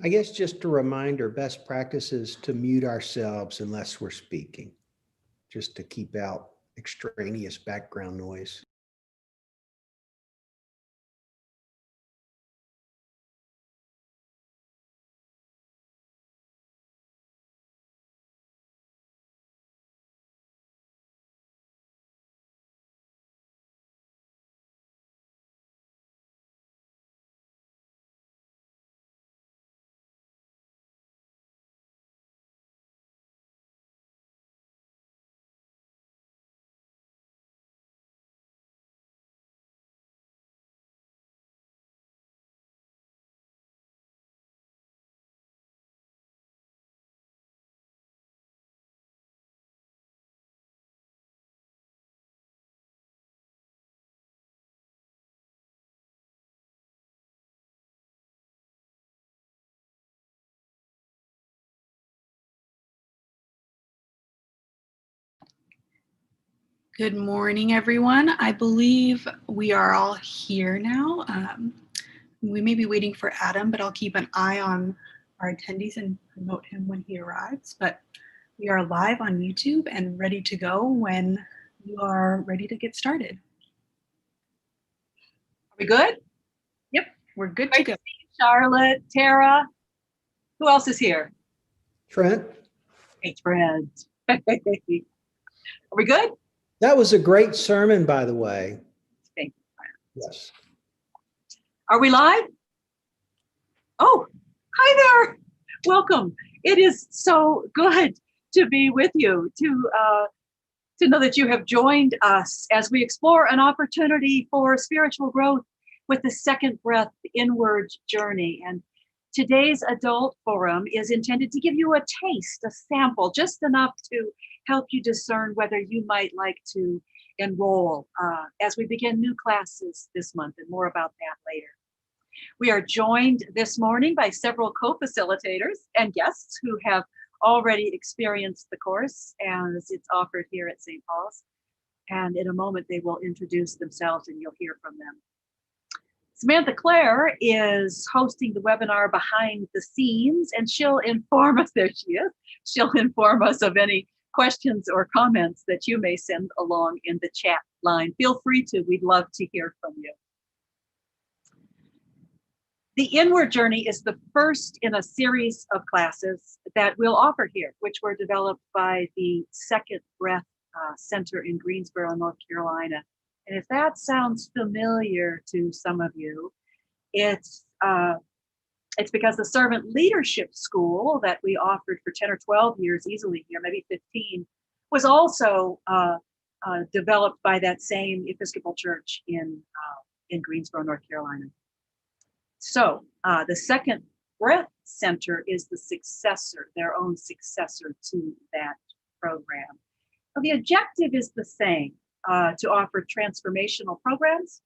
I guess just a reminder, best practice is to mute ourselves unless we're speaking, just to keep out extraneous background noise. Good morning, everyone. I believe we are all here now. We may be waiting for Adam, but I'll keep an eye on our attendees and promote him when he arrives. But we are live on YouTube and ready to go when you are ready to get started. Are we good? Yep, we're good Great to go. To see you, Charlotte, Tara. Who else is here? Trent? Hey, Trent. Are we good? That was a great sermon, by the way. Thank you. Yes. Are we live? Oh, hi there. Welcome. It is so good to be with you, to know that you have joined us as we explore an opportunity for spiritual growth with the Second Breath Inward Journey. And today's adult forum is intended to give you a taste, a sample, just enough to help you discern whether you might like to enroll as we begin new classes this month, and more about that later. We are joined this morning by several co-facilitators and guests who have already experienced the course as it's offered here at St. Paul's. And in a moment, they will introduce themselves and you'll hear from them. Samantha Clare is hosting the webinar behind the scenes, and she'll inform us, there she is, she'll inform us of any questions or comments that you may send along in the chat line. Feel free to, we'd love to hear from you. The Inward Journey is the first in a series of classes that we'll offer here, which were developed by the Second Breath Center in Greensboro, North Carolina. And if that sounds familiar to some of you, it's because the Servant Leadership School that we offered for 10 or 12 years, easily here, maybe 15, was also developed by that same Episcopal church in Greensboro, North Carolina. So the Second Breath Center is the successor, their own successor to that program. Well, the objective is the same, to offer transformational programs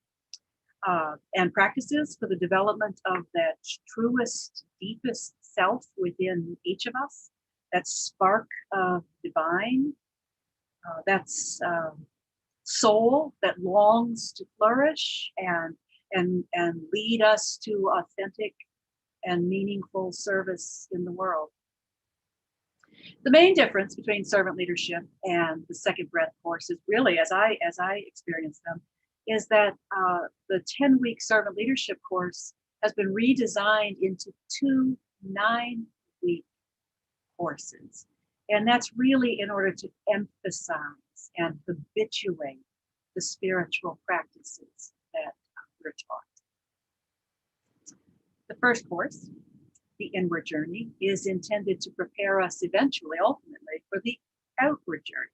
and practices for the development of that truest, deepest self within each of us, that spark of divine, that's soul that longs to flourish and lead us to authentic and meaningful service in the world. The main difference between servant leadership and the Second Breath course is really, as I experience them, is that the 10-week servant leadership course has been redesigned into 2 9-week courses. And that's really in order to emphasize and habituate the spiritual practices that we're taught. The first course, The Inward Journey, is intended to prepare us eventually, ultimately, for the outward journey,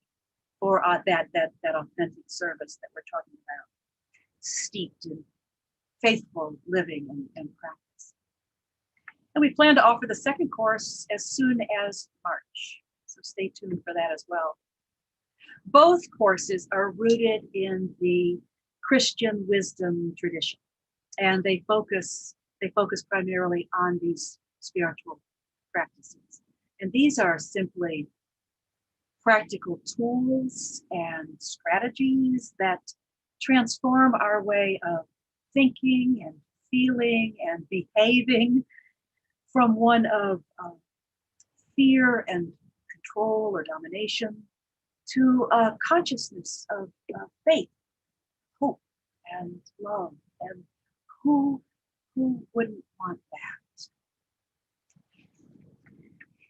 for that authentic service that we're talking about, steeped in faithful living and practice. And we plan to offer the second course as soon as March, so stay tuned for that as well. Both courses are rooted in the Christian wisdom tradition, and they focus primarily on these spiritual practices. And these are simply practical tools and strategies that transform our way of thinking and feeling and behaving from one of fear and control or domination to a consciousness of faith, hope, and love. And who wouldn't want that?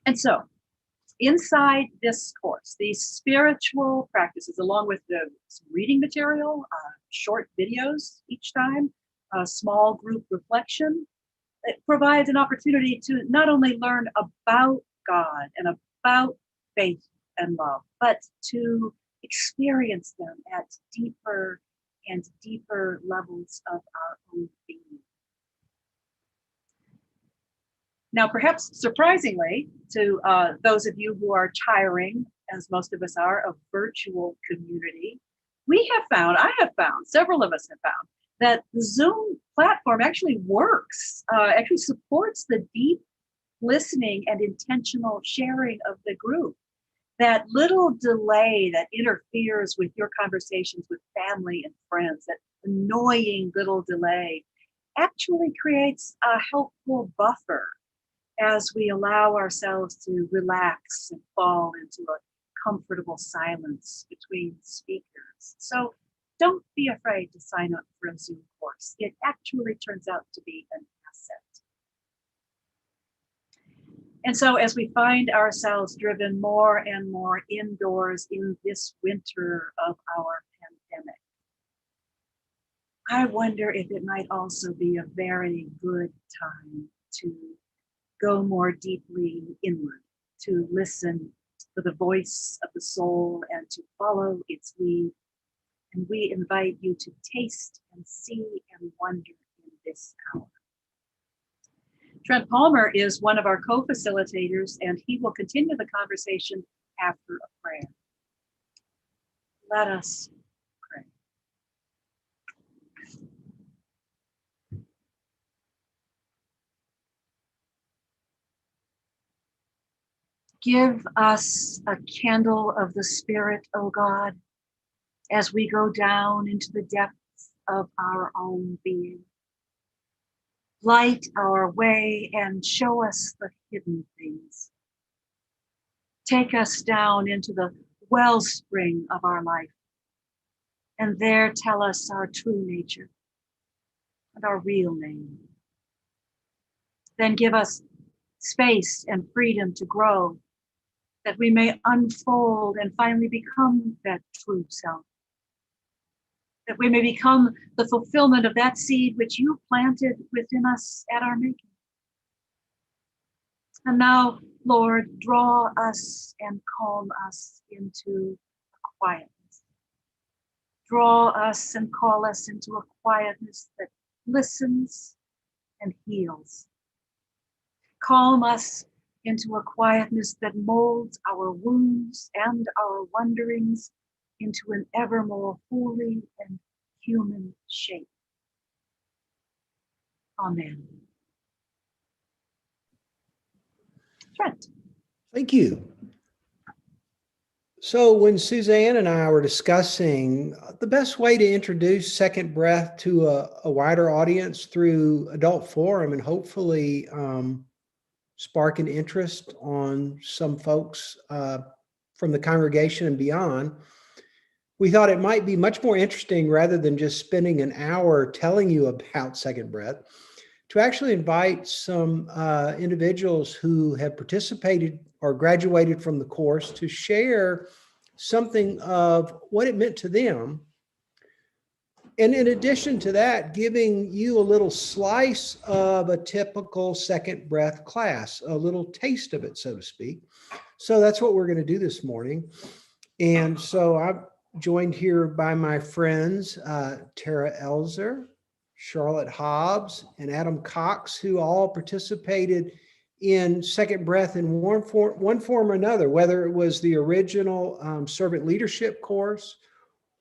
And so, inside this course, these spiritual practices, along with the reading material, short videos each time, a small group reflection, it provides an opportunity to not only learn about God and about faith and love, but to experience them at deeper and deeper levels of our own being. Now, perhaps surprisingly to those of you who are tiring, as most of us are, of virtual community, I have found, several of us have found, that the Zoom platform actually works, actually supports the deep listening and intentional sharing of the group. That little delay that interferes with your conversations with family and friends, that annoying little delay, actually creates a helpful buffer as we allow ourselves to relax and fall into a comfortable silence between speakers. So don't be afraid to sign up for a Zoom course. It actually turns out to be an asset. And so as we find ourselves driven more and more indoors in this winter of our pandemic, I wonder if it might also be a very good time to go more deeply inward, to listen for the voice of the soul and to follow its lead. And we invite you to taste and see and wonder in this hour. Trent Palmer is one of our co-facilitators, and he will continue the conversation after a prayer. Let us pray. Give us a candle of the Spirit, O God, as we go down into the depths of our own being. Light our way and show us the hidden things. Take us down into the wellspring of our life, and there tell us our true nature and our real name. Then give us space and freedom to grow, that we may unfold and finally become that true self. That we may become the fulfillment of that seed which you planted within us at our making. And now, Lord, draw us and calm us into a quietness. Draw us and call us into a quietness that listens and heals. Calm us into a quietness that molds our wounds and our wonderings into an ever more holy and human shape. Amen. Trent. Thank you. So when Suzanne and I were discussing the best way to introduce Second Breath to a wider audience through Adult Forum and hopefully spark an interest on some folks from the congregation and beyond, we thought it might be much more interesting, rather than just spending an hour telling you about Second Breath, to actually invite some individuals who have participated or graduated from the course to share something of what it meant to them. And in addition to that, giving you a little slice of a typical Second Breath class, a little taste of it, so to speak. So that's what we're going to do this morning. And so I'm joined here by my friends, Tara Elzer, Charlotte Hobbs, and Adam Cox, who all participated in Second Breath in one form or another, whether it was the original servant leadership course,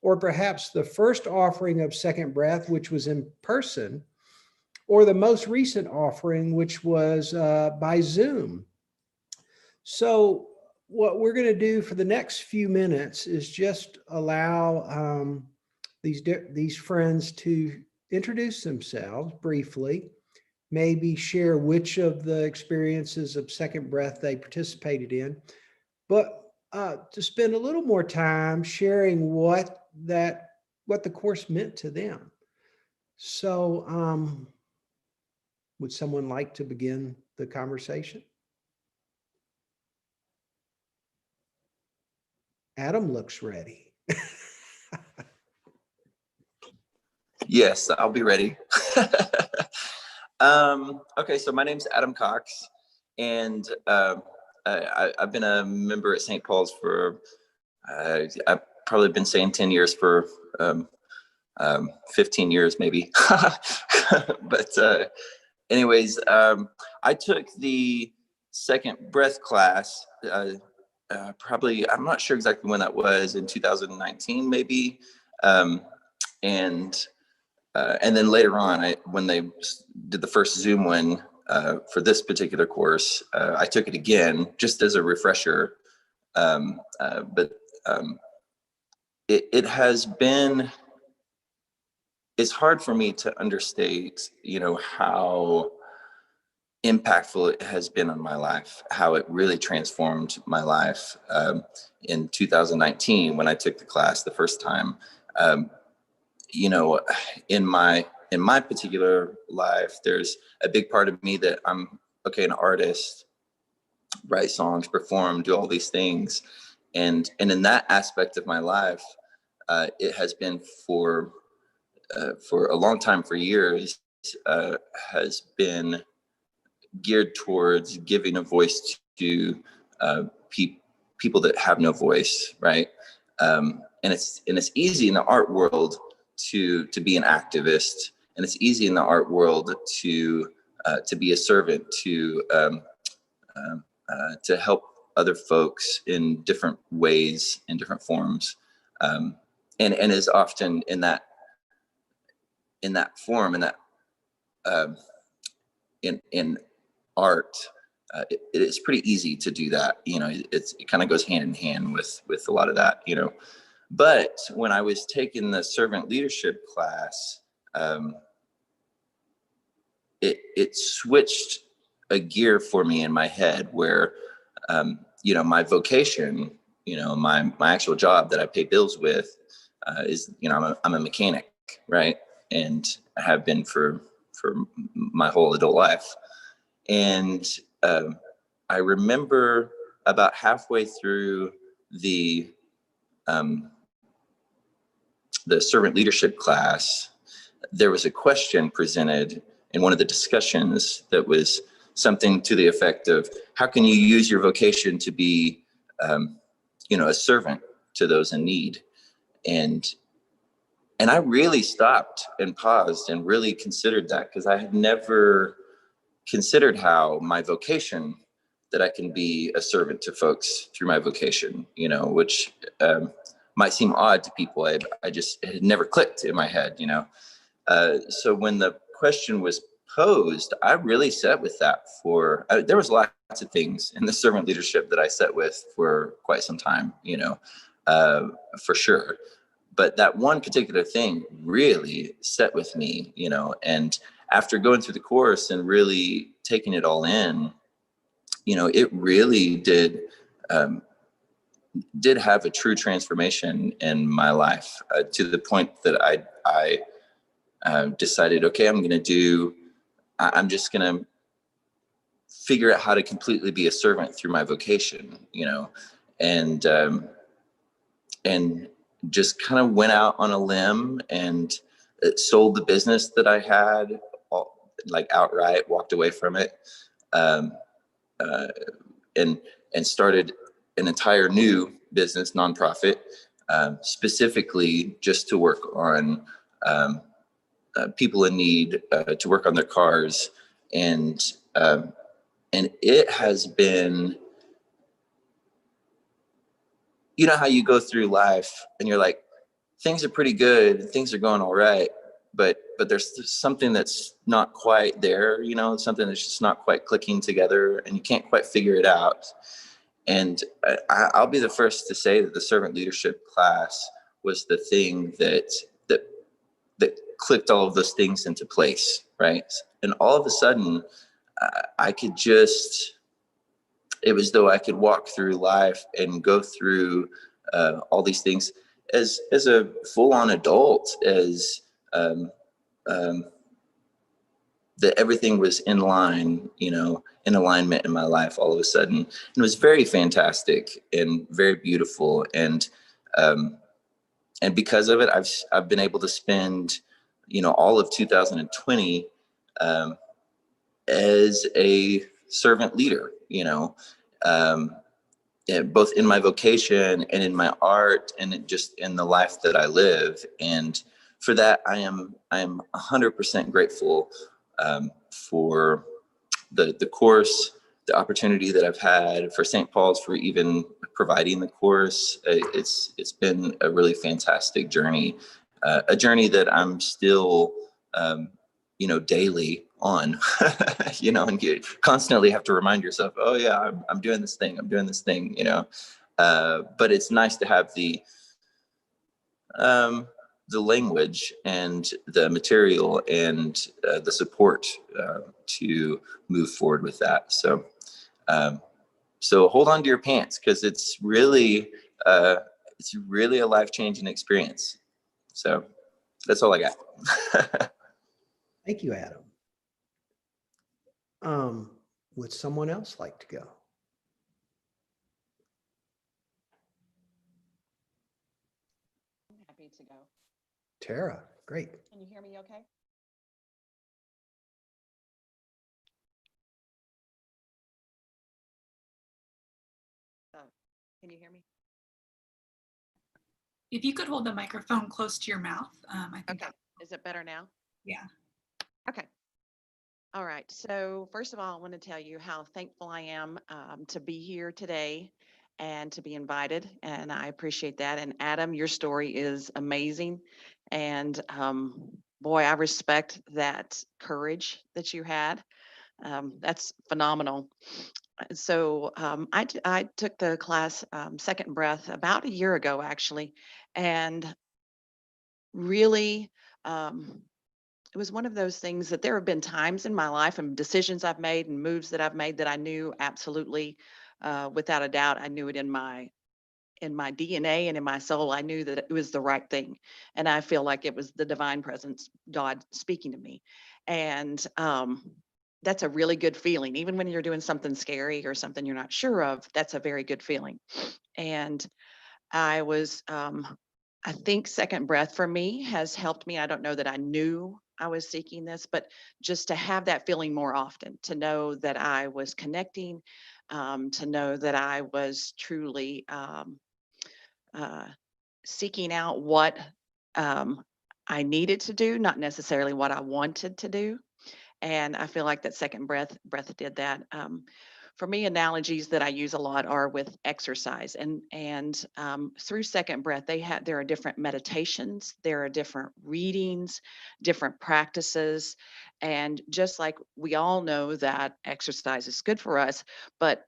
or perhaps the first offering of Second Breath, which was in person, or the most recent offering, which was by Zoom. So what we're going to do for the next few minutes is just allow these friends to introduce themselves briefly, maybe share which of the experiences of Second Breath they participated in, but to spend a little more time sharing what the course meant to them. So would someone like to begin the conversation? Adam looks ready. Yes, I'll be ready. Okay, so my name's Adam Cox, and I've been a member at St. Paul's for, I've probably been saying 10 years for 15 years maybe. But anyways, I took the Second Breath class, probably, I'm not sure exactly when that was, in 2019 maybe. And then later on, when they did the first Zoom one for this particular course, I took it again just as a refresher. But it has been, it's hard for me to understate, how impactful it has been on my life, how it really transformed my life in 2019 when I took the class the first time. In my particular life, there's a big part of me that I'm an artist, write songs, perform, do all these things, and in that aspect of my life, it has been for a long time, for years, has been geared towards giving a voice to people that have no voice, right? And it's easy in the art world to be an activist, and it's easy in the art world to be a servant, to help other folks in different ways, in different forms, and is often in that form, in that in art. It is pretty easy to do that. It kind of goes hand in hand with a lot of that. But when I was taking the servant leadership class, it switched a gear for me in my head where, my vocation, my actual job that I pay bills with, is, I'm a mechanic, right? And I have been for my whole adult life. And I remember about halfway through the servant leadership class, there was a question presented in one of the discussions that was something to the effect of, how can you use your vocation to be, a servant to those in need? And I really stopped and paused and really considered that, because I had never considered how my vocation, that I can be a servant to folks through my vocation, which might seem odd to people. It had never clicked in my head, So when the question was posed, I really sat with that there was lots of things in the servant leadership that I sat with for quite some time, for sure. But that one particular thing really sat with me, and after going through the course and really taking it all in, it really did have a true transformation in my life, to the point that I decided, okay, I'm just going to figure out how to completely be a servant through my vocation, and just kind of went out on a limb and sold the business that I had, outright, walked away from it, and started an entire new business, nonprofit, specifically just to work on people in need, to work on their cars, and it has been, how you go through life and you're like, things are pretty good, things are going all right, but there's something that's not quite there, something that's just not quite clicking together, and you can't quite figure it out. And I'll be the first to say that the servant leadership class was the thing that clicked all of those things into place, right? and all of a sudden I could just, it was though I could walk through life and go through all these things as a full-on adult, as that everything was in line, in alignment in my life all of a sudden. And it was very fantastic and very beautiful. And because of it, I've been able to spend, all of 2020 as a servant leader, both in my vocation and in my art and just in the life that I live. And for that, I am 100% grateful for the course, the opportunity that I've had, for St. Paul's for even providing the course. It's been a really fantastic journey, a journey that I'm still, daily on, and you constantly have to remind yourself, oh yeah, I'm doing this thing, but it's nice to have the language and the material and the support to move forward with that. So, so hold on to your pants, because it's really a life-changing experience. So that's all I got. Thank you, Adam. Would someone else like to go? I'm happy to go. Tara, great. Can you hear me okay? Can you hear me? If you could hold the microphone close to your mouth, I think. Okay. Is it better now? Yeah. Okay. All right. So first of all, I want to tell you how thankful I am to be here today and to be invited. And I appreciate that. And Adam, your story is amazing. And boy, I respect that courage that you had. That's phenomenal. So I took the class Second Breath about a year ago, actually. And really, it was one of those things that there have been times in my life and decisions I've made and moves that I've made that I knew absolutely, without a doubt, I knew it in my DNA and in my soul. I knew that it was the right thing, and I feel like it was the divine presence, God speaking to me, and that's a really good feeling. Even when you're doing something scary or something you're not sure of, that's a very good feeling. And I was, I think Second Breath for me has helped me. I don't know that I knew I was seeking this, but just to have that feeling more often, to know that I was connecting, to know that I was truly seeking out what I needed to do, not necessarily what I wanted to do. And I feel like that Second Breath did that. For me, analogies that I use a lot are with exercise, and through Second Breath, there are different meditations, there are different readings, different practices, and just like we all know that exercise is good for us, but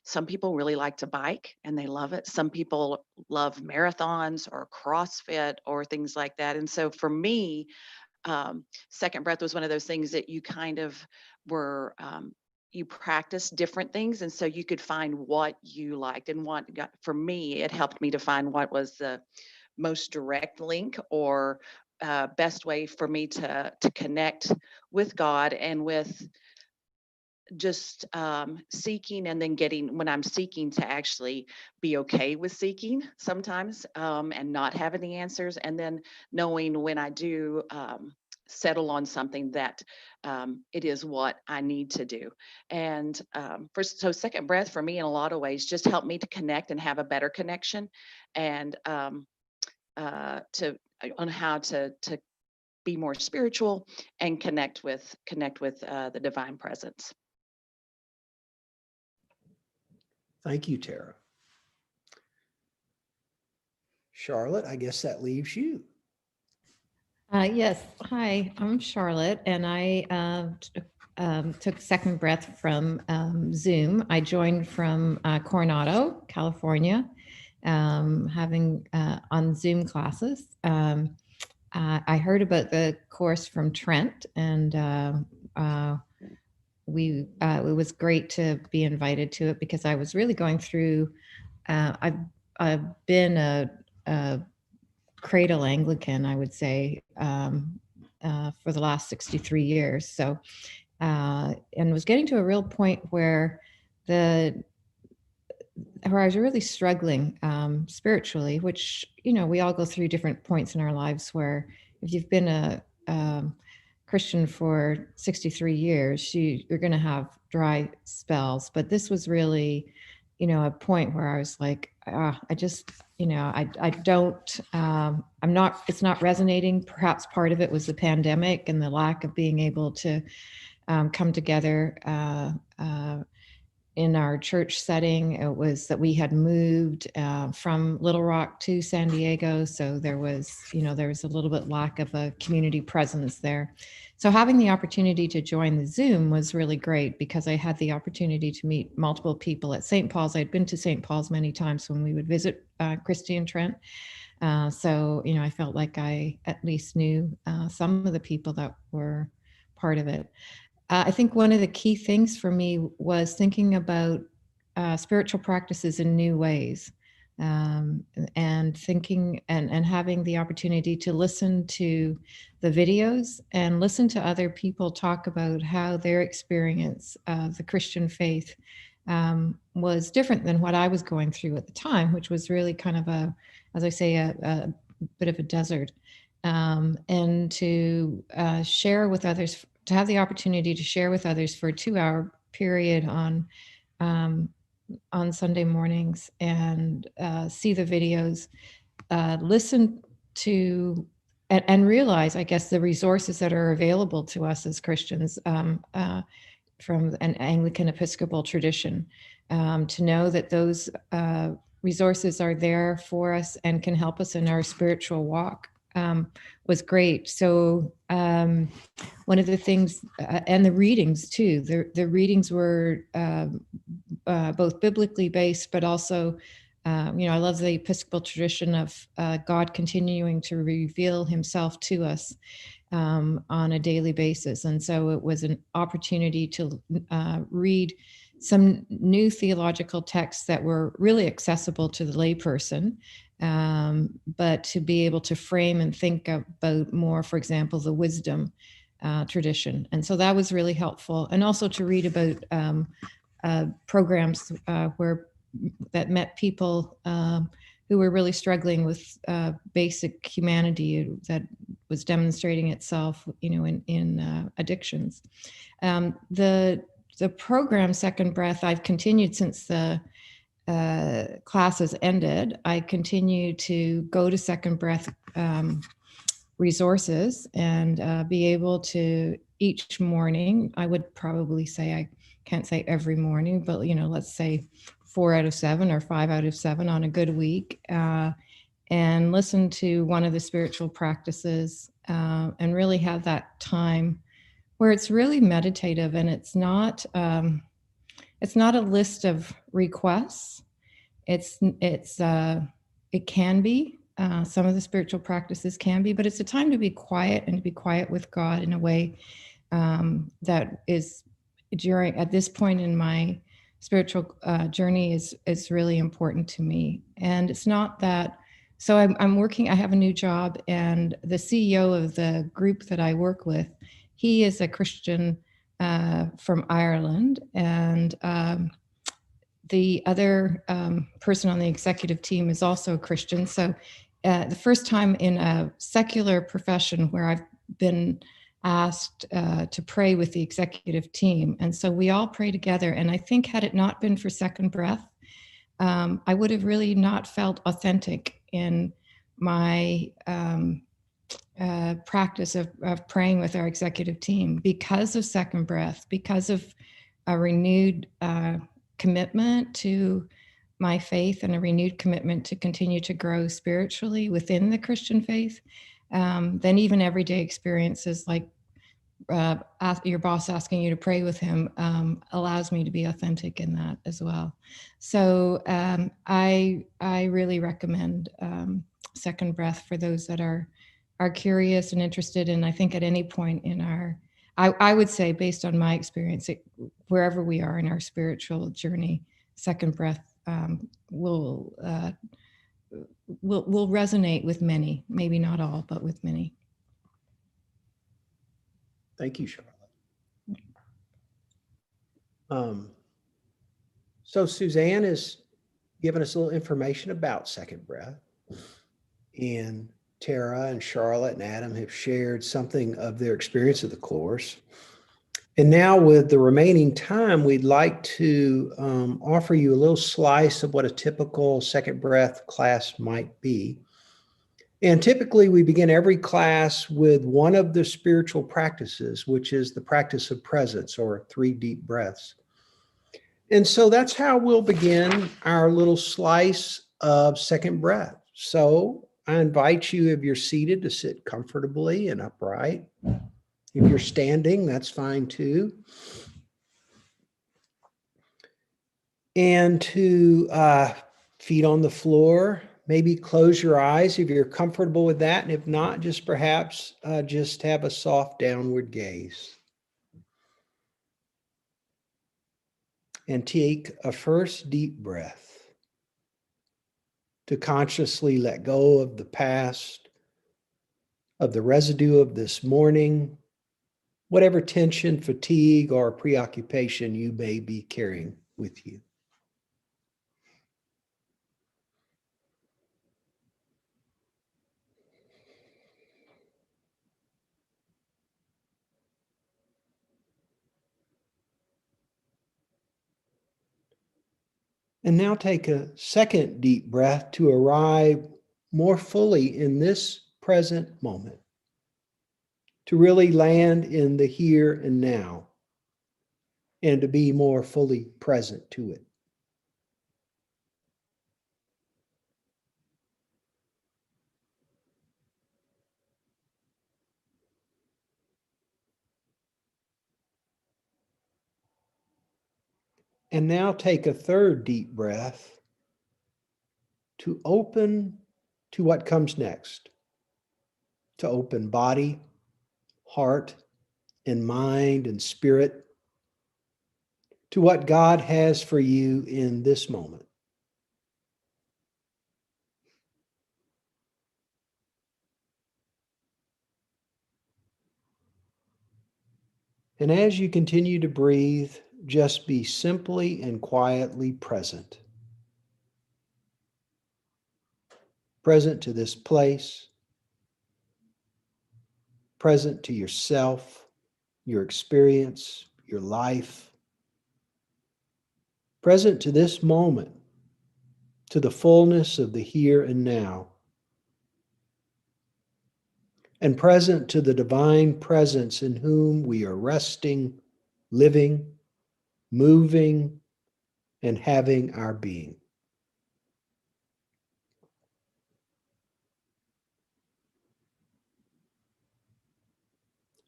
some people really like to bike and they love it. Some people love marathons or CrossFit or things like that, and so for me, Second Breath was one of those things that you kind of were you practice different things, and so you could find what you liked and for me, it helped me to find what was the most direct link or best way for me to connect with God and with just seeking, and then getting, when I'm seeking, to actually be okay with seeking sometimes and not having the answers, and then knowing when I do settle on something that it is what I need to do. And so Second Breath for me in a lot of ways just helped me to connect and have a better connection, and on how to be more spiritual and connect with the divine presence. Thank you, Tara. Charlotte, I guess that leaves you. Yes. Hi, I'm Charlotte, and I took Second Breath from Zoom. I joined from Coronado, California, having on Zoom classes. I heard about the course from Trent and it was great to be invited to it because I was really going through. I've been a cradle Anglican, I would say, for the last 63 years. So, and was getting to a real point where where I was really struggling spiritually, which, we all go through different points in our lives where if you've been a Christian for 63 years, you're going to have dry spells. But this was really, a point where I was like, I just, I don't, it's not resonating. Perhaps part of it was the pandemic and the lack of being able to come together in our church setting. It was that we had moved from Little Rock to San Diego. So there was a little bit lack of a community presence there. So having the opportunity to join the Zoom was really great because I had the opportunity to meet multiple people at St. Paul's. I'd been to St. Paul's many times when we would visit Christy and Trent. So, I felt like I at least knew some of the people that were part of it. I think one of the key things for me was thinking about spiritual practices in new ways, and thinking and having the opportunity to listen to the videos and listen to other people talk about how their experience of the Christian faith was different than what I was going through at the time, which was really kind of as I say, a bit of a desert, and to share with others, to have the opportunity to share with others for a 2-hour period on Sunday mornings and see the videos, listen to and realize, I guess, the resources that are available to us as Christians from an Anglican Episcopal tradition, to know that those resources are there for us and can help us in our spiritual walk. Was great. So one of the things, and the readings too, the readings were both biblically based, but also, I love the Episcopal tradition of God continuing to reveal himself to us on a daily basis. And so it was an opportunity to read some new theological texts that were really accessible to the layperson, but to be able to frame and think about more, for example, the wisdom tradition. And so that was really helpful. And also to read about programs that met people who were really struggling with basic humanity that was demonstrating itself, in addictions. The program Second Breath, I've continued since the classes ended. I continue to go to Second Breath resources and be able to each morning, I would probably say, I can't say every morning, but let's say 4 out of 7 or 5 out of 7 on a good week, and listen to one of the spiritual practices, and really have that time where it's really meditative, and it's not a list of requests. It can be, some of the spiritual practices can be, but it's a time to be quiet and to be quiet with God in a way that is at this point in my spiritual journey is really important to me. And it's not that, so I'm working, I have a new job, and the CEO of the group that I work with, he is a Christian from Ireland, and the other person on the executive team is also a Christian. So the first time in a secular profession where I've been asked to pray with the executive team. And so we all pray together. And I think had it not been for Second Breath, I would have really not felt authentic in my practice of praying with our executive team, because of Second Breath, because of a renewed commitment to my faith and a renewed commitment to continue to grow spiritually within the Christian faith. Then even everyday experiences like your boss asking you to pray with him allows me to be authentic in that as well. So I really recommend Second Breath for those that are curious and interested. And I think at any point in our I would say, based on my experience, wherever we are in our spiritual journey, second breath will resonate with many, maybe not all, but with many. Thank you, Charlotte. So Suzanne has given us a little information about second breath, and Tara and Charlotte and Adam have shared something of their experience of the course. And now with the remaining time, we'd like to offer you a little slice of what a typical second breath class might be. And typically we begin every class with one of the spiritual practices, which is the practice of presence, or 3 deep breaths. And so that's how we'll begin our little slice of second breath. So I invite you, if you're seated, to sit comfortably and upright. If you're standing, that's fine too. And to feet on the floor, maybe close your eyes if you're comfortable with that. And if not, just perhaps just have a soft downward gaze. And take a first deep breath to consciously let go of the past, of the residue of this morning, whatever tension, fatigue, or preoccupation you may be carrying with you. And now take a second deep breath to arrive more fully in this present moment, to really land in the here and now, and to be more fully present to it. And now take a third deep breath to open to what comes next, to open body, heart, and mind and spirit to what God has for you in this moment. And as you continue to breathe, just be simply and quietly present. Present to this place, present to yourself, your experience, your life, present to this moment, to the fullness of the here and now, and present to the divine presence in whom we are resting, living, moving, and having our being.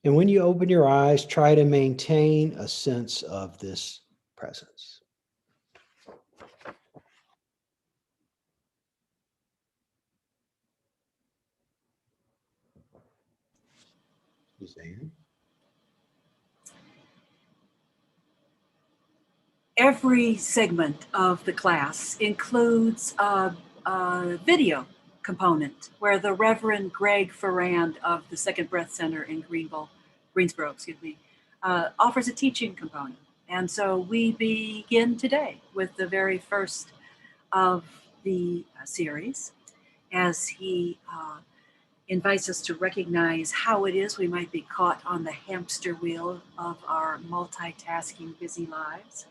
And when you open your eyes, try to maintain a sense of this presence. Suzanne? Every segment of the class includes a video component where the Reverend Greg Ferrand of the Second Breath Center in Greensboro, offers a teaching component. And so we begin today with the very first of the series as he invites us to recognize how it is we might be caught on the hamster wheel of our multitasking, busy lives,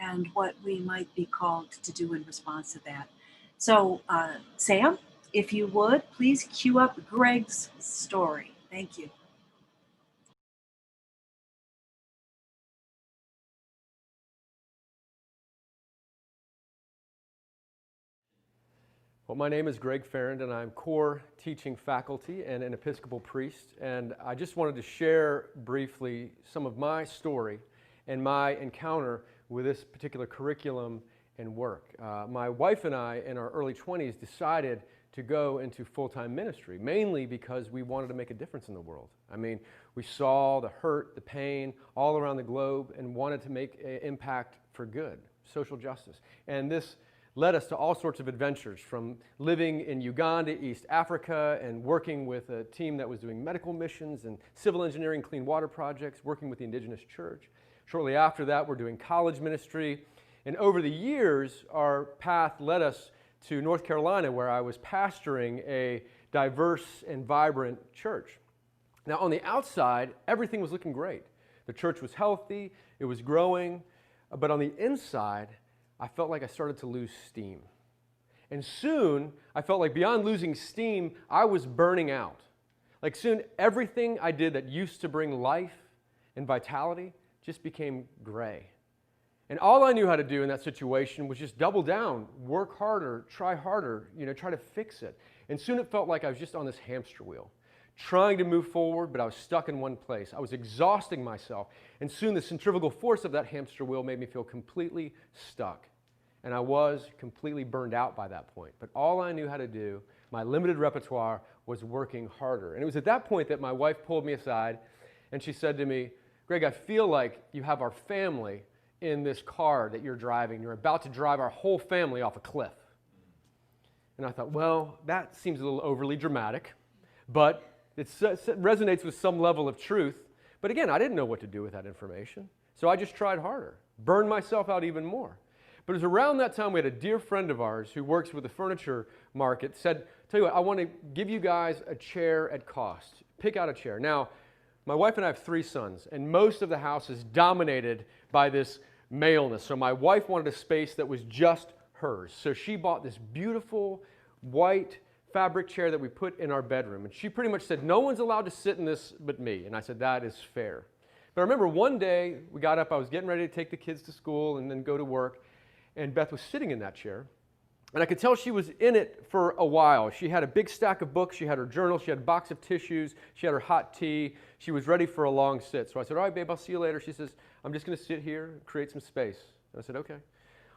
and what we might be called to do in response to that. So, Sam, if you would, please cue up Greg's story. Thank you. Well, my name is Greg Ferrand, and I'm core teaching faculty and an Episcopal priest. And I just wanted to share briefly some of my story and my encounter with this particular curriculum and work. My wife and I, in our early 20s, decided to go into full-time ministry, mainly because we wanted to make a difference in the world. I mean, we saw the hurt, the pain all around the globe and wanted to make an impact for good, social justice. And this led us to all sorts of adventures, from living in Uganda, East Africa, and working with a team that was doing medical missions and civil engineering, clean water projects, working with the Indigenous Church. Shortly after that, we're doing college ministry. And over the years, our path led us to North Carolina, where I was pastoring a diverse and vibrant church. Now, on the outside, everything was looking great. The church was healthy, it was growing, but on the inside, I felt like I started to lose steam. And soon, I felt like beyond losing steam, I was burning out. Like soon, everything I did that used to bring life and vitality just became gray. And all I knew how to do in that situation was just double down, work harder, try harder, try to fix it. And soon it felt like I was just on this hamster wheel, trying to move forward, but I was stuck in one place. I was exhausting myself. And soon the centrifugal force of that hamster wheel made me feel completely stuck. And I was completely burned out by that point. But all I knew how to do, my limited repertoire, was working harder. And it was at that point that my wife pulled me aside and she said to me, "Greg, I feel like you have our family in this car that you're driving. You're about to drive our whole family off a cliff." And I thought, well, that seems a little overly dramatic, but it resonates with some level of truth. But again, I didn't know what to do with that information. So I just tried harder, burned myself out even more. But it was around that time we had a dear friend of ours who works with the furniture market said, "Tell you what, I want to give you guys a chair at cost. Pick out a chair." Now, my wife and I have 3 sons, and most of the house is dominated by this maleness. So my wife wanted a space that was just hers. So she bought this beautiful white fabric chair that we put in our bedroom. And she pretty much said, "No one's allowed to sit in this but me." And I said, "That is fair." But I remember one day we got up, I was getting ready to take the kids to school and then go to work. And Beth was sitting in that chair. And I could tell she was in it for a while. She had a big stack of books, she had her journal, she had a box of tissues, she had her hot tea. She was ready for a long sit. So I said, "All right, babe, I'll see you later." She says, "I'm just going to sit here and create some space." And I said, "Okay."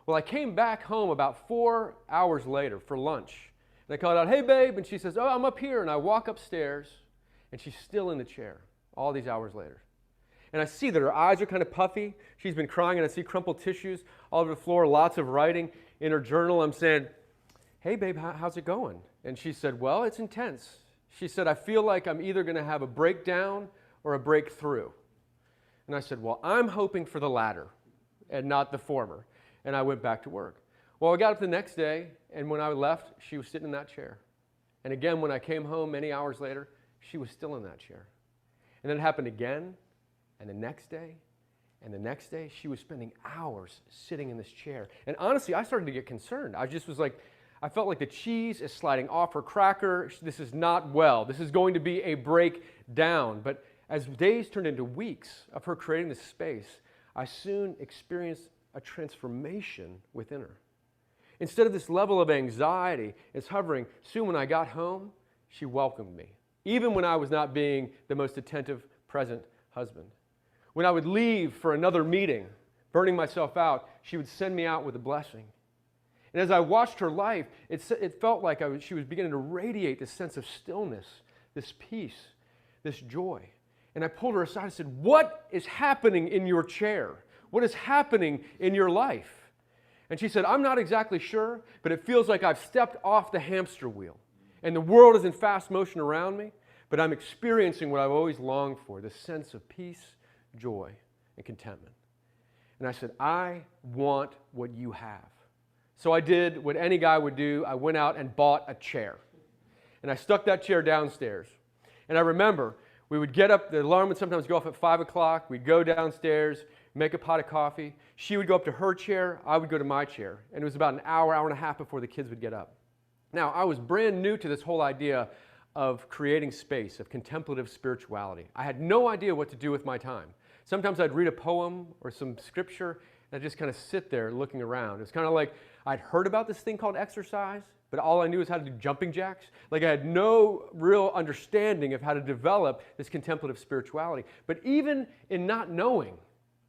Well, I came back home about 4 hours later for lunch. And I called out, "Hey, babe." And she says, "Oh, I'm up here." And I walk upstairs, and she's still in the chair all these hours later. And I see that her eyes are kind of puffy. She's been crying, and I see crumpled tissues all over the floor, lots of writing in her journal. I'm saying, "Hey, babe, how's it going?" And she said, "Well, it's intense." She said, "I feel like I'm either going to have a breakdown or a breakthrough." And I said, "Well, I'm hoping for the latter and not the former." And I went back to work. Well, I got up the next day, and when I left, she was sitting in that chair. And again, when I came home many hours later, she was still in that chair. And then it happened again, and the next day, and the next day. She was spending hours sitting in this chair. And honestly, I started to get concerned. I just was like, I felt like the cheese is sliding off her cracker. This is not well. This is going to be a breakdown. But as days turned into weeks of her creating this space, I soon experienced a transformation within her. Instead of this level of anxiety is hovering, soon when I got home, she welcomed me, even when I was not being the most attentive, present husband. When I would leave for another meeting, burning myself out, she would send me out with a blessing. And as I watched her life, it felt like she was beginning to radiate this sense of stillness, this peace, this joy. And I pulled her aside and said, "What is happening in your chair? What is happening in your life?" And she said, "I'm not exactly sure, but it feels like I've stepped off the hamster wheel. And the world is in fast motion around me, but I'm experiencing what I've always longed for, this sense of peace, joy, and contentment." And I said, "I want what you have." So I did what any guy would do. I went out and bought a chair. And I stuck that chair downstairs. And I remember we would get up, the alarm would sometimes go off at 5 o'clock. We'd go downstairs, make a pot of coffee. She would go up to her chair. I would go to my chair. And it was about an hour, hour and a half before the kids would get up. Now, I was brand new to this whole idea of creating space, of contemplative spirituality. I had no idea what to do with my time. Sometimes I'd read a poem or some scripture, and I'd just kind of sit there looking around. It's kind of like I'd heard about this thing called exercise, but all I knew is how to do jumping jacks. Like I had no real understanding of how to develop this contemplative spirituality. But even in not knowing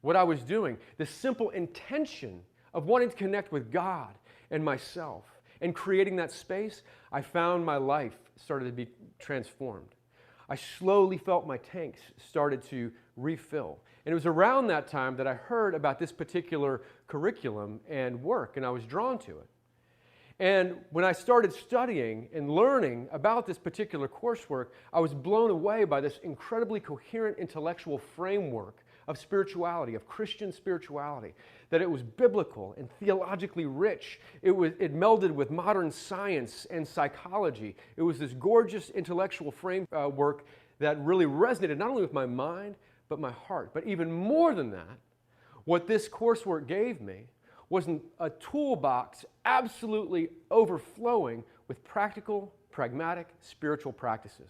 what I was doing, the simple intention of wanting to connect with God and myself And creating that space, I found my life started to be transformed. I slowly felt my tanks started to refill. And it was around that time that I heard about this particular curriculum and work, and I was drawn to it. And when I started studying and learning about this particular coursework, I was blown away by this incredibly coherent intellectual framework of spirituality, of Christian spirituality, that it was biblical and theologically rich. It melded with modern science and psychology. It was this gorgeous intellectual framework that really resonated not only with my mind, but my heart. But even more than that, what this coursework gave me was a toolbox absolutely overflowing with practical, pragmatic, spiritual practices.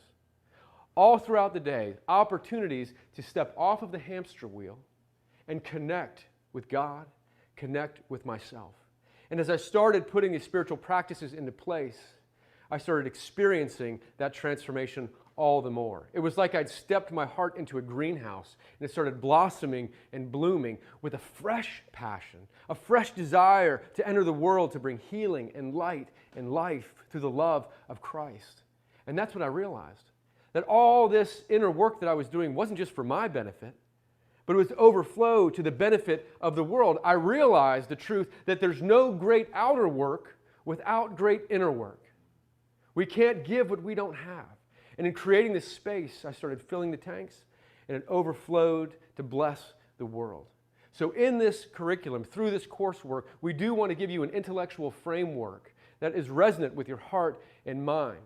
All throughout the day, opportunities to step off of the hamster wheel and connect with God, connect with myself. And as I started putting these spiritual practices into place, I started experiencing that transformation all the more. It was like I'd stepped my heart into a greenhouse and it started blossoming and blooming with a fresh passion, a fresh desire to enter the world to bring healing and light and life through the love of Christ. And that's what I realized, that all this inner work that I was doing wasn't just for my benefit, but it was to overflow to the benefit of the world. I realized the truth that there's no great outer work without great inner work. We can't give what we don't have. And in creating this space, I started filling the tanks, and it overflowed to bless the world. So in this curriculum, through this coursework, we do want to give you an intellectual framework that is resonant with your heart and mind,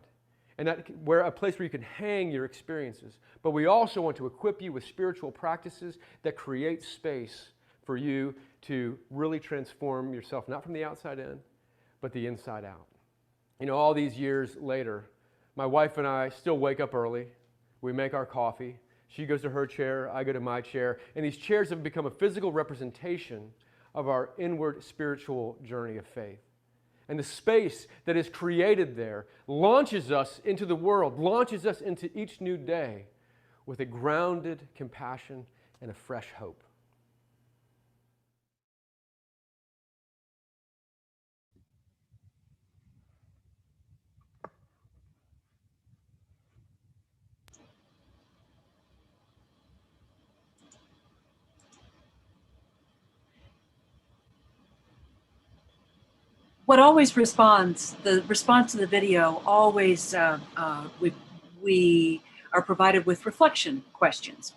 and a place where you can hang your experiences. But we also want to equip you with spiritual practices that create space for you to really transform yourself, not from the outside in, but the inside out. You know, all these years later, my wife and I still wake up early. We make our coffee. She goes to her chair, I go to my chair. And these chairs have become a physical representation of our inward spiritual journey of faith. And the space that is created there launches us into the world, launches us into each new day with a grounded compassion and a fresh hope. What always responds, the response to the video always, we are provided with reflection questions.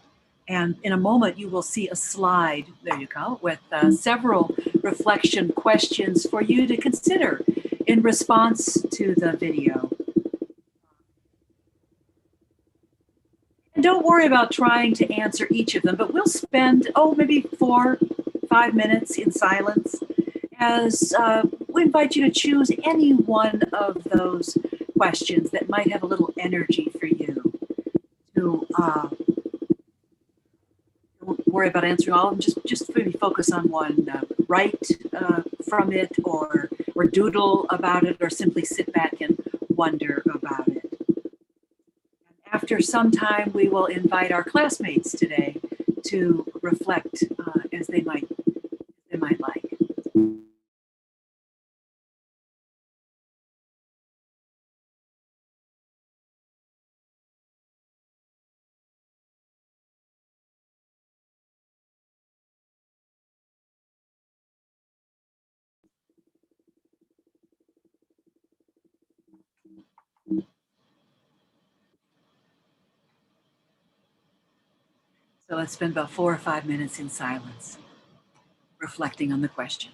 And in a moment, you will see a slide, there you go, with several reflection questions for you to consider in response to the video. And don't worry about trying to answer each of them, but we'll spend, maybe 4-5 minutes in silence as we invite you to choose any one of those questions that might have a little energy for you to don't worry about answering all of them. Just maybe focus on one, write from it or doodle about it, or simply sit back and wonder about it. After some time, we will invite our classmates today to reflect as they might like. So let's spend about 4 or 5 minutes in silence, reflecting on the question.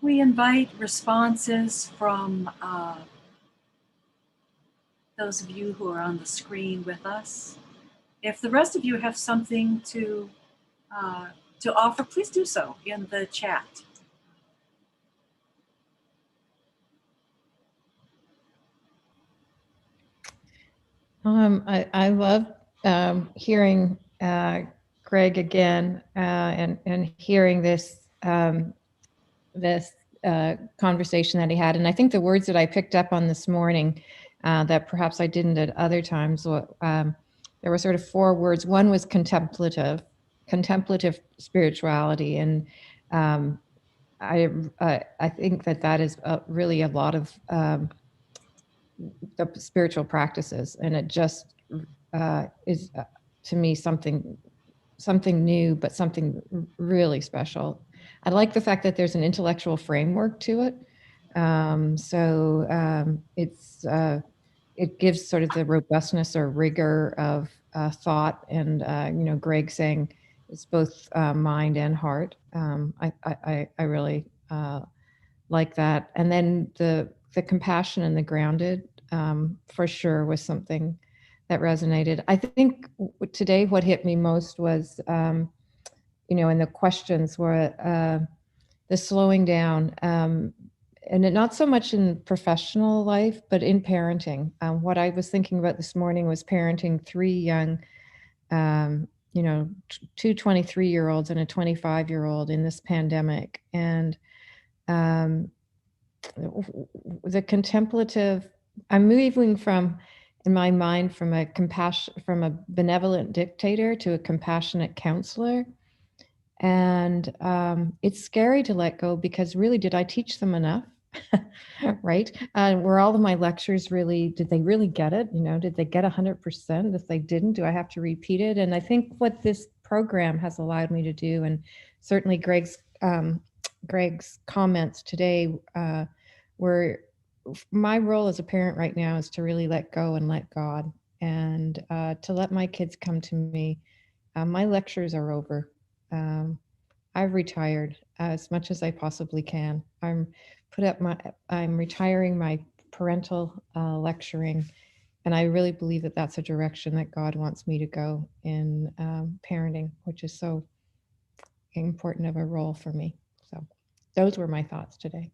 we invite responses from those of you who are on the screen with us. If the rest of you have something to offer, please do so in the chat. I love hearing Greg again and hearing this conversation that he had. And I think the words that I picked up on this morning that perhaps I didn't at other times, there were sort of 4 words. One was contemplative spirituality. And I think that is really a lot of the spiritual practices, and it just is to me something new, but something really special. I like the fact that there's an intellectual framework to it. It gives sort of the robustness or rigor of thought, and Greg saying it's both mind and heart. I really like that. And then the compassion and the grounded, for sure, was something that resonated. I think today what hit me most was, and the questions were the slowing down, and not so much in professional life, but in parenting. What I was thinking about this morning was parenting 3 young, 2 23-year-olds and a 25-year-old in this pandemic. And the contemplative, I'm moving from, in my mind, from a benevolent dictator to a compassionate counselor. And it's scary to let go, because really, did I teach them enough? Right? Were all of my lectures did they really get it? Did they get 100%? If they didn't, do I have to repeat it? And I think what this program has allowed me to do, and certainly Greg's comments today, were my role as a parent right now is to really let go and let God, and to let my kids come to me. My lectures are over. I've retired as much as I possibly can. I'm retiring my parental lecturing, and I really believe that that's a direction that God wants me to go in parenting, which is so important of a role for me. So those were my thoughts today.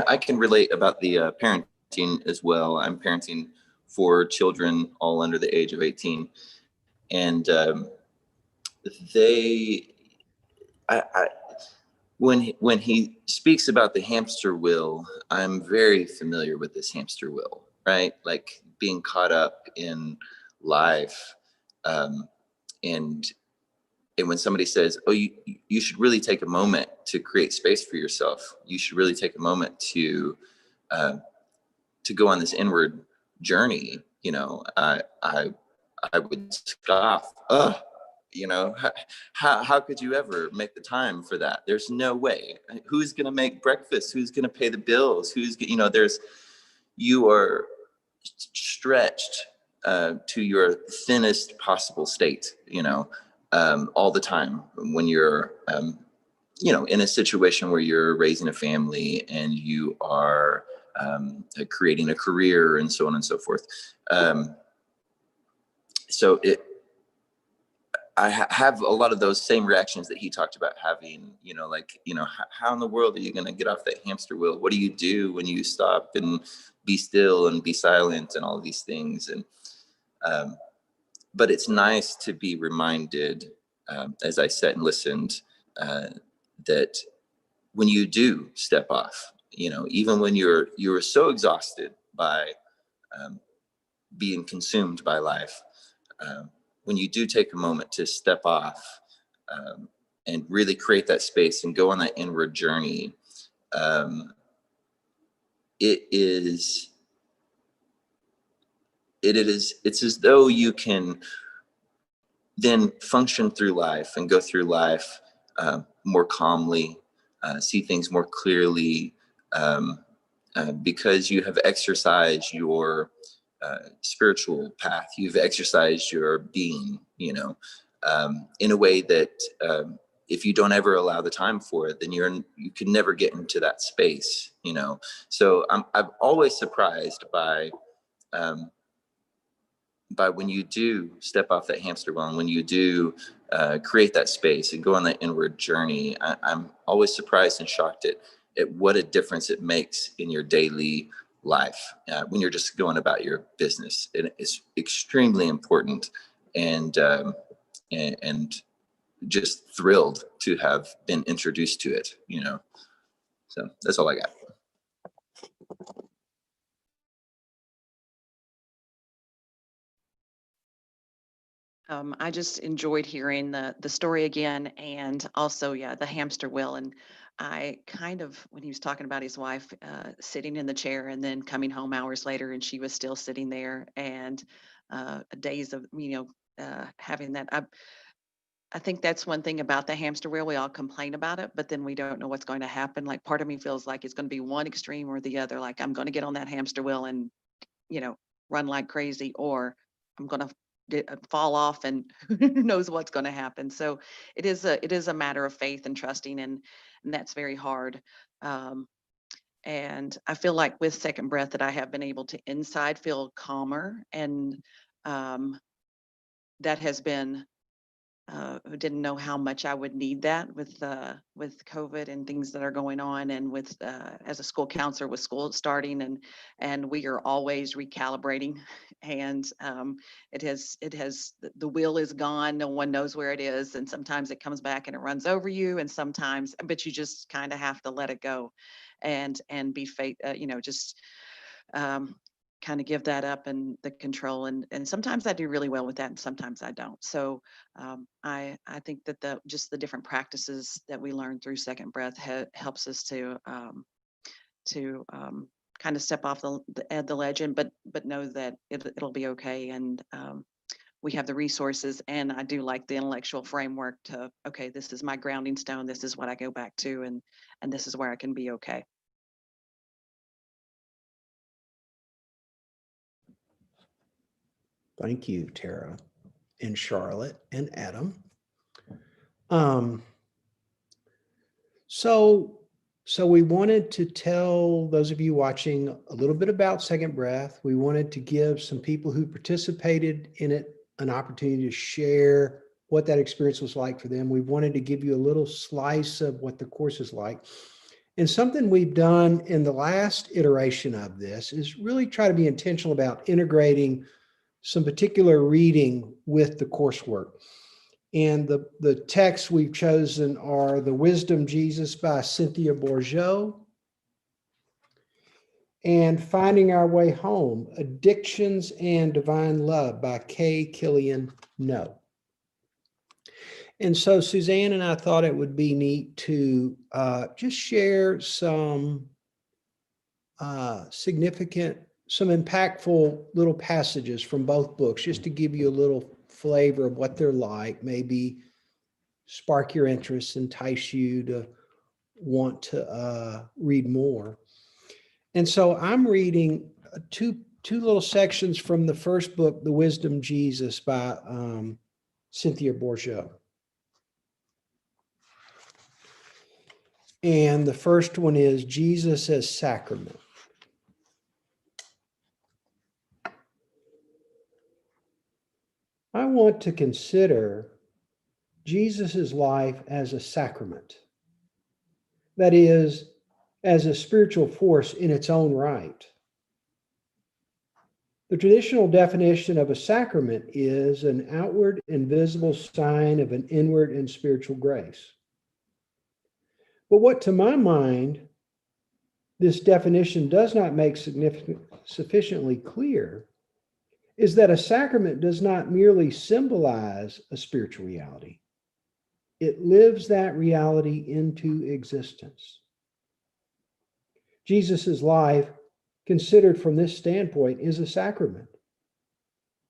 I can relate about the parenting as well. I'm parenting 4 children, all under the age of 18. And when he speaks about the hamster wheel, I'm very familiar with this hamster wheel, right? Like being caught up in life. And when somebody says, oh, you should really take a moment to create space for yourself. You should really take a moment to go on this inward journey. I would scoff. How could you ever make the time for that? There's no way. Who's going to make breakfast? Who's going to pay the bills? You are stretched to your thinnest possible state, all the time when you're, in a situation where you're raising a family and you are creating a career and so on and so forth. I have a lot of those same reactions that he talked about having, how in the world are you going to get off that hamster wheel? What do you do when you stop and be still and be silent and all of these things? And, but it's nice to be reminded, as I sat and listened, that when you do step off, even when you're so exhausted by being consumed by life, when you do take a moment to step off and really create that space and go on that inward journey, it's as though you can then function through life and go through life more calmly, see things more clearly, because you have exercised your spiritual path. You've exercised your being, in a way that if you don't ever allow the time for it, then you can never get into that space, So I'm always surprised by when you do step off that hamster wheel, and when you do create that space and go on that inward journey. I'm always surprised and shocked at what a difference it makes in your daily life when you're just going about your business. It's extremely important, and just thrilled to have been introduced to it, So that's all I got. I just enjoyed hearing the story again, and also, yeah, the hamster wheel. And I kind of, when he was talking about his wife sitting in the chair and then coming home hours later, and she was still sitting there, and days of, having that. I think that's one thing about the hamster wheel. We all complain about it, but then we don't know what's going to happen. Like, part of me feels like it's going to be one extreme or the other. Like, I'm going to get on that hamster wheel and, run like crazy, or I'm going to fall off, and who knows what's going to happen. So it is a matter of faith and trusting, and that's very hard. And I feel like with Second Breath that I have been able to inside feel calmer, and that has been didn't know how much I would need that with COVID and things that are going on, and with as a school counselor with school starting, and we are always recalibrating, and it has the wheel is gone, no one knows where it is, and sometimes it comes back and it runs over you, and sometimes, but you just kind of have to let it go, and be faith, just kind of give that up, and the control, and sometimes I do really well with that, and sometimes I don't. So I think that just the different practices that we learn through Second Breath helps us to kind of step off the ledge, and but know that it'll be okay, and we have the resources, and I do like the intellectual framework to, okay, this is my grounding stone, this is what I go back to, and this is where I can be okay. Thank you, Tara and Charlotte and Adam. So we wanted to tell those of you watching a little bit about Second Breath. We wanted to give some people who participated in it an opportunity to share what that experience was like for them. We wanted to give you a little slice of what the course is like. And something we've done in the last iteration of this is really try to be intentional about integrating some particular reading with the coursework. And the texts we've chosen are The Wisdom Jesus by Cynthia Bourgeault, and Finding Our Way Home, Addictions and Divine Love by Kay Killian No. And so Suzanne and I thought it would be neat to just share some some impactful little passages from both books, just to give you a little flavor of what they're like, maybe spark your interest, entice you to want to read more. And so I'm reading two little sections from the first book, The Wisdom Jesus by Cynthia Bourgeault. And the first one is Jesus as Sacrament. I want to consider Jesus's life as a sacrament. That is, as a spiritual force in its own right. The traditional definition of a sacrament is an outward and visible sign of an inward and spiritual grace. But what, to my mind, this definition does not make sufficiently clear is that a sacrament does not merely symbolize a spiritual reality. It lives that reality into existence. Jesus's life, considered from this standpoint, is a sacrament,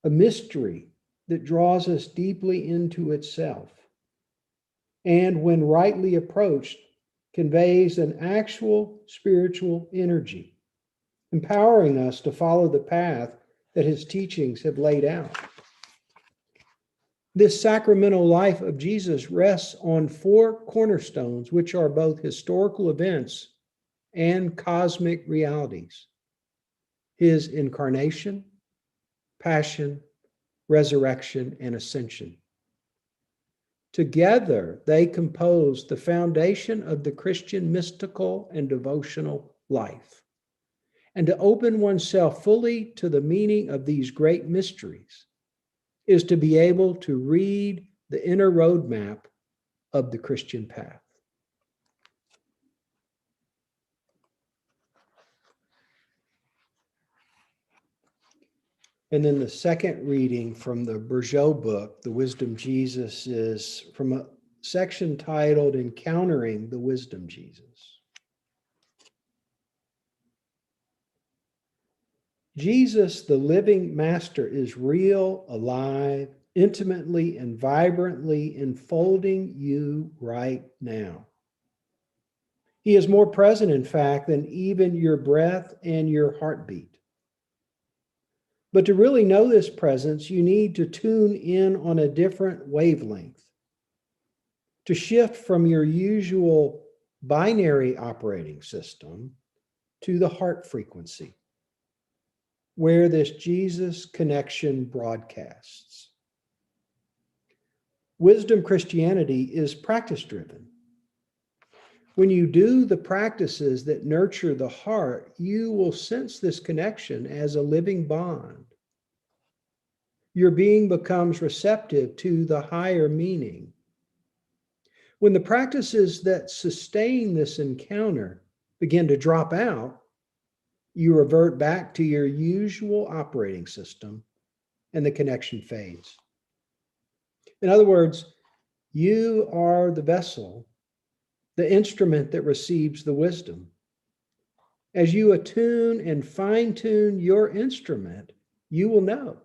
a mystery that draws us deeply into itself, and when rightly approached, conveys an actual spiritual energy, empowering us to follow the path that his teachings have laid out. This sacramental life of Jesus rests on four cornerstones, which are both historical events and cosmic realities: his incarnation, passion, resurrection, and ascension. Together, they compose the foundation of the Christian mystical and devotional life. And to open oneself fully to the meaning of these great mysteries is to be able to read the inner roadmap of the Christian path. And then the second reading from the Bourgeot book, The Wisdom Jesus, is from a section titled Encountering the Wisdom Jesus. Jesus, the living master, is real, alive, intimately and vibrantly enfolding you right now. He is more present, in fact, than even your breath and your heartbeat. But to really know this presence, you need to tune in on a different wavelength, to shift from your usual binary operating system to the heart frequency, where this Jesus connection broadcasts. Wisdom Christianity is practice-driven. When you do the practices that nurture the heart, you will sense this connection as a living bond. Your being becomes receptive to the higher meaning. When the practices that sustain this encounter begin to drop out, you revert back to your usual operating system and the connection fades. In other words, you are the vessel, the instrument that receives the wisdom. As you attune and fine-tune your instrument, you will know.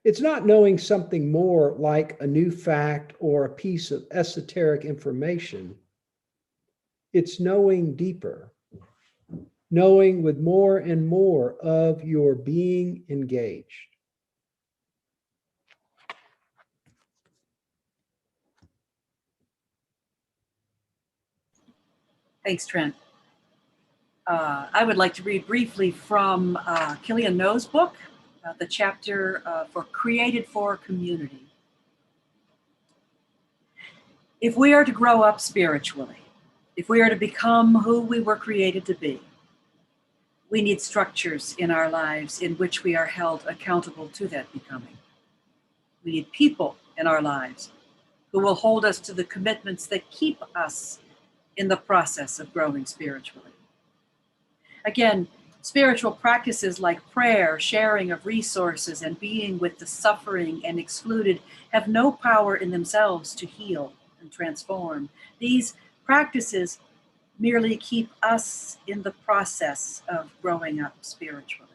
It's not knowing something more like a new fact or a piece of esoteric information. It's knowing deeper, knowing with more and more of your being engaged. Thanks, Trent. I would like to read briefly from Killian No's book, the chapter for Created for Community. If we are to grow up spiritually, if we are to become who we were created to be, we need structures in our lives in which we are held accountable to that becoming. We need people in our lives who will hold us to the commitments that keep us in the process of growing spiritually. Again, spiritual practices like prayer, sharing of resources, and being with the suffering and excluded have no power in themselves to heal and transform. These practices merely keep us in the process of growing up spiritually.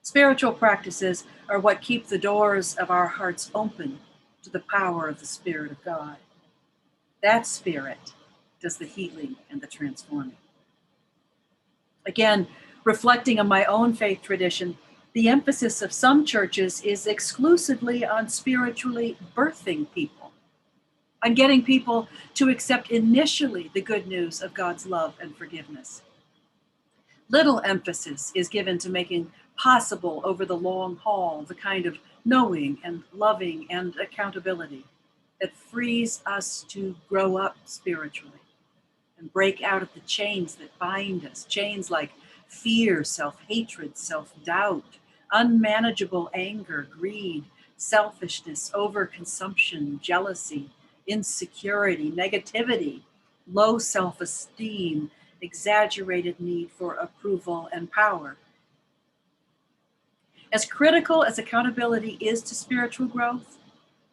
Spiritual practices are what keep the doors of our hearts open to the power of the Spirit of God. That Spirit does the healing and the transforming. Again, reflecting on my own faith tradition, the emphasis of some churches is exclusively on spiritually birthing people, on getting people to accept initially the good news of God's love and forgiveness. Little emphasis is given to making possible over the long haul the kind of knowing and loving and accountability that frees us to grow up spiritually and break out of the chains that bind us, chains like fear, self-hatred, self-doubt, unmanageable anger, greed, selfishness, overconsumption, jealousy, insecurity, negativity, low self-esteem, exaggerated need for approval and power. As critical as accountability is to spiritual growth,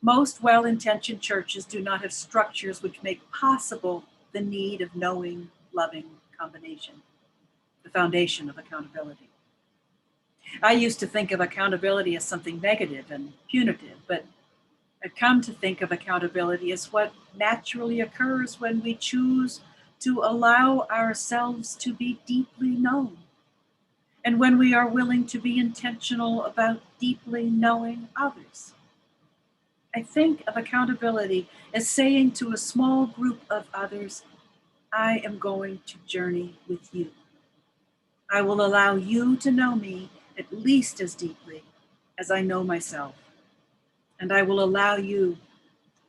most well-intentioned churches do not have structures which make possible the need of knowing, loving combination, the foundation of accountability. I used to think of accountability as something negative and punitive, but I've come to think of accountability as what naturally occurs when we choose to allow ourselves to be deeply known. and when we are willing to be intentional about deeply knowing others. I think of accountability as saying to a small group of others, I am going to journey with you. I will allow you to know me at least as deeply as I know myself. And I will allow you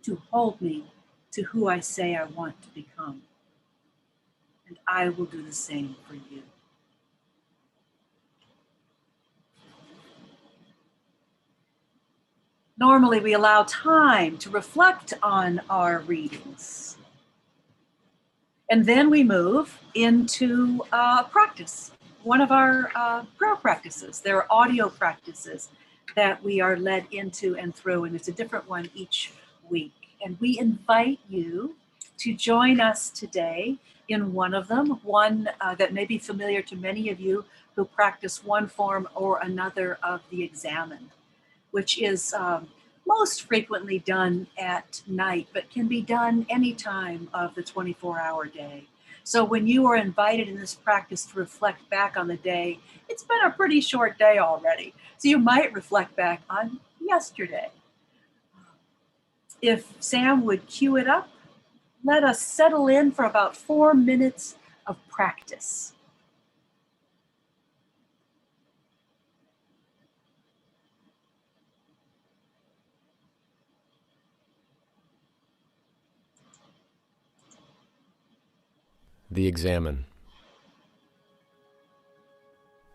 to hold me to who I say I want to become. And I will do the same for you. Normally, we allow time to reflect on our readings. And then we move into practice. One of our prayer practices. There are audio practices that we are led into and through, and it's a different one each week. And we invite you to join us today in one of them, one that may be familiar to many of you who practice one form or another of the Examen, which is most frequently done at night, but can be done any time of the 24-hour day. So when you are invited in this practice to reflect back on the day, it's been a pretty short day already. So you might reflect back on yesterday. If Sam would cue it up, let us settle in for about 4 minutes of practice. The Examen.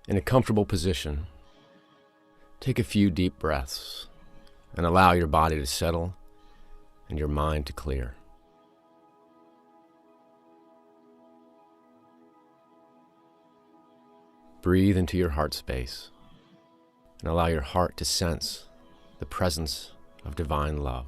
In a comfortable position, take a few deep breaths and allow your body to settle and your mind to clear. Breathe into your heart space and allow your heart to sense the presence of divine love.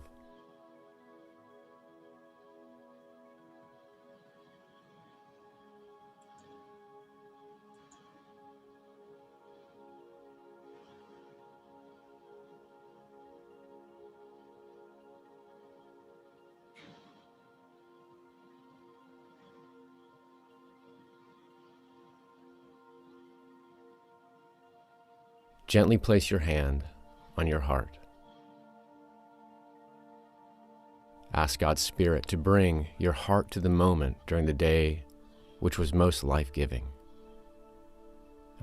Gently place your hand on your heart. Ask God's Spirit to bring your heart to the moment during the day which was most life-giving.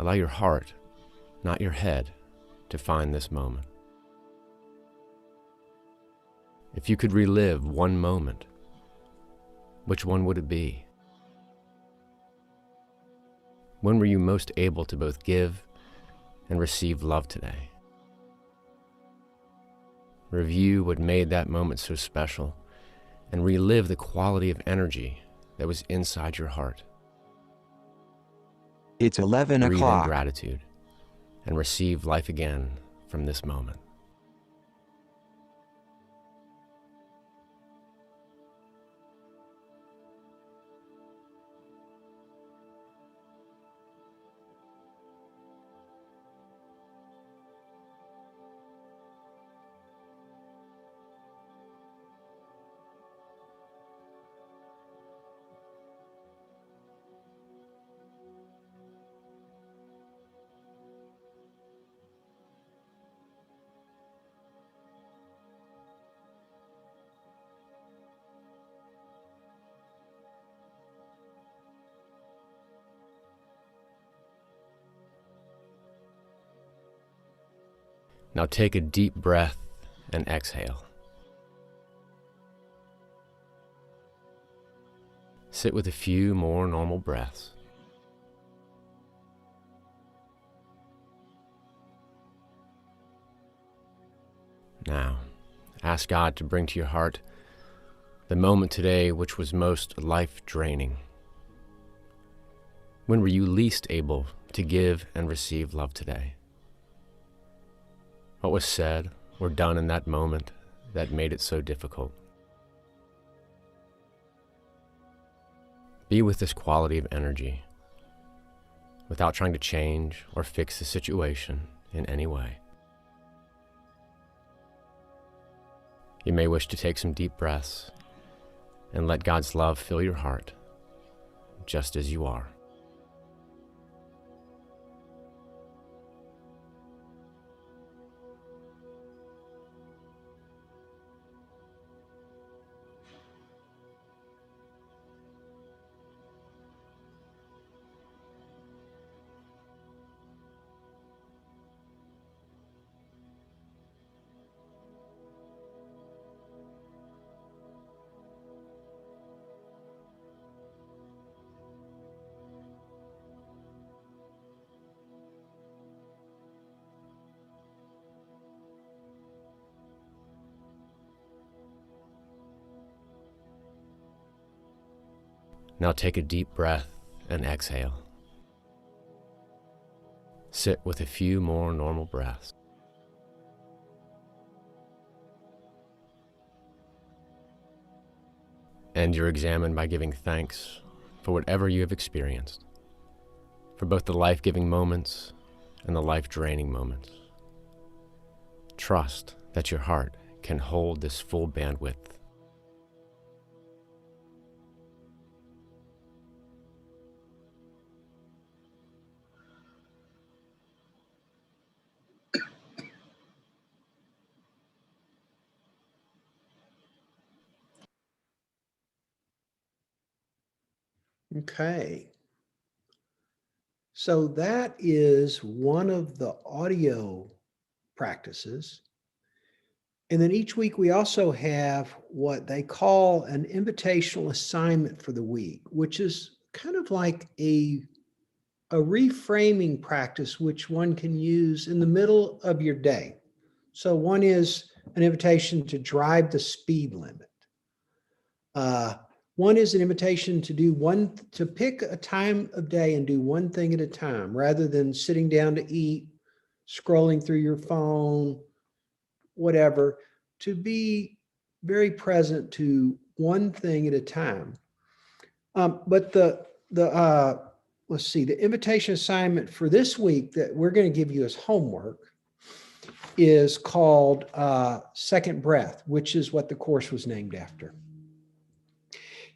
Allow your heart, not your head, to find this moment. If you could relive one moment, which one would it be? When were you most able to both give and receive love today? Review what made that moment so special and relive the quality of energy that was inside your heart. It's 11 Breathe in o'clock. gratitude and receive life again from this moment. Now take a deep breath and exhale. Sit with a few more normal breaths. Now, ask God to bring to your heart the moment today which was most life-draining. When were you least able to give and receive love today? What was said or done in that moment that made it so difficult? Be with this quality of energy without trying to change or fix the situation in any way. You may wish to take some deep breaths and let God's love fill your heart just as you are. Now take a deep breath and exhale. Sit with a few more normal breaths. End your examen by giving thanks for whatever you have experienced, for both the life-giving moments and the life-draining moments. Trust that your heart can hold this full bandwidth. Okay. So that is one of the audio practices. And then each week we also have what they call an invitational assignment for the week, which is kind of like a reframing practice, which one can use in the middle of your day. So one is an invitation to drive the speed limit. One is an invitation to pick a time of day and do one thing at a time, rather than sitting down to eat, scrolling through your phone, whatever, to be very present to one thing at a time. But let's see, the invitation assignment for this week that we're going to give you as homework is called Second Breath, which is what the course was named after.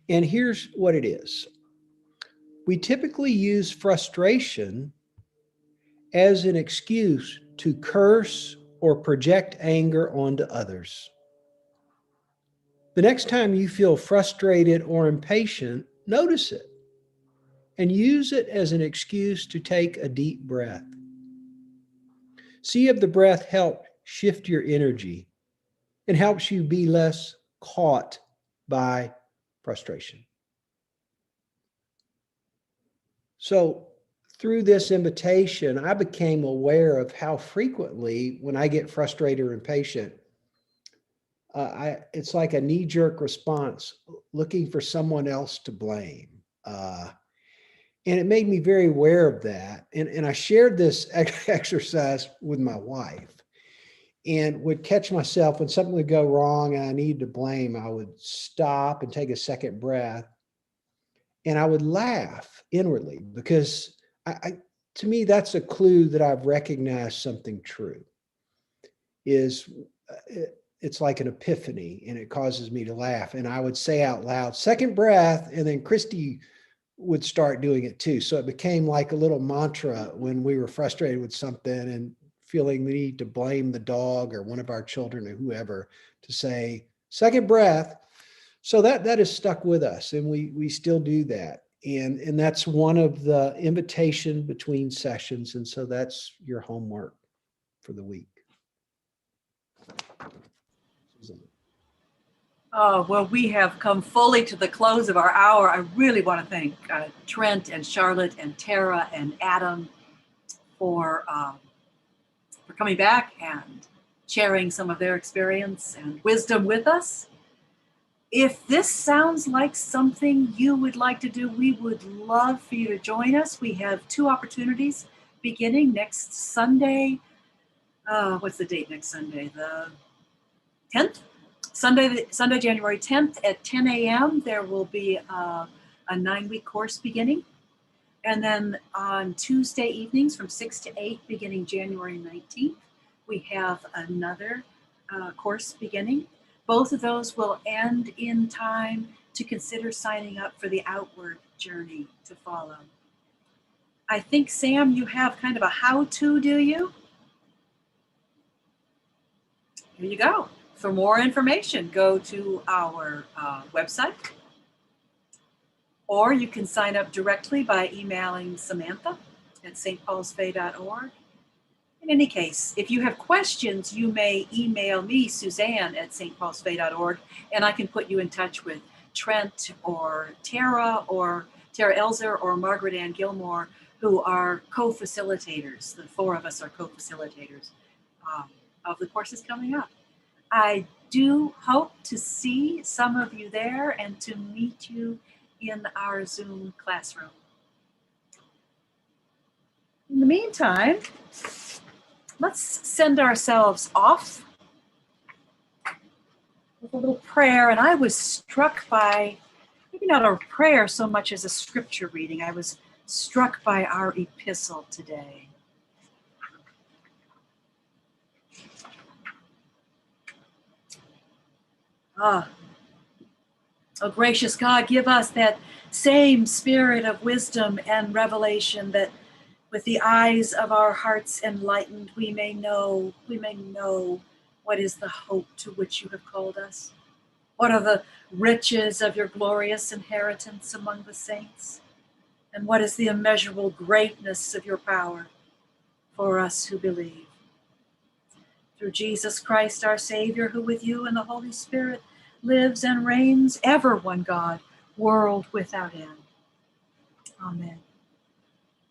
And here's what it is. We typically use frustration as an excuse to curse or project anger onto others. The next time you feel frustrated or impatient, notice it and use it as an excuse to take a deep breath. See if the breath helps shift your energy and helps you be less caught by frustration. So through this invitation, I became aware of how frequently when I get frustrated or impatient, it's like a knee-jerk response, looking for someone else to blame. And it made me very aware of that. And I shared this exercise with my wife, and would catch myself when something would go wrong and I needed to blame. I would stop and take a second breath, and I would laugh inwardly, because to me, that's a clue that I've recognized something true. It's like an epiphany, and it causes me to laugh. And I would say out loud, second breath, and then Christy would start doing it too. So it became like a little mantra when we were frustrated with something and feeling the need to blame the dog or one of our children or whoever, to say second breath. So that has stuck with us, and we still do that. And that's one of the invitation between sessions. And so that's your homework for the week. Oh, well, we have come fully to the close of our hour. I really want to thank Trent and Charlotte and Tara and Adam for coming back and sharing some of their experience and wisdom with us. If this sounds like something you would like to do, we would love for you to join us. We have 2 opportunities beginning next Sunday. What's the date next Sunday? The 10th? Sunday, January 10th at 10 a.m. There will be a 9-week course beginning. And then on Tuesday evenings from 6 to 8, beginning January 19th, we have another course beginning. Both of those will end in time to consider signing up for the outward journey to follow. I think, Sam, you have kind of a how-to, do you? Here you go. For more information, go to our website, or you can sign up directly by emailing Samantha at stpaulsfay.org. In any case, if you have questions, you may email me, Suzanne, at stpaulsfay.org, and I can put you in touch with Trent or Tara Elzer or Margaret Ann Gilmore, who are co-facilitators. The 4 of us are co-facilitators of the courses coming up. I do hope to see some of you there and to meet you in our Zoom classroom. In the meantime, let's send ourselves off with a little prayer. And I was struck by, maybe not a prayer so much as a scripture reading. I was struck by our epistle today. Oh, gracious God, give us that same spirit of wisdom and revelation, that with the eyes of our hearts enlightened, we may know what is the hope to which you have called us. What are the riches of your glorious inheritance among the saints? And what is the immeasurable greatness of your power for us who believe? Through Jesus Christ, our Savior, who with you and the Holy Spirit lives and reigns, ever one God, world without end. Amen.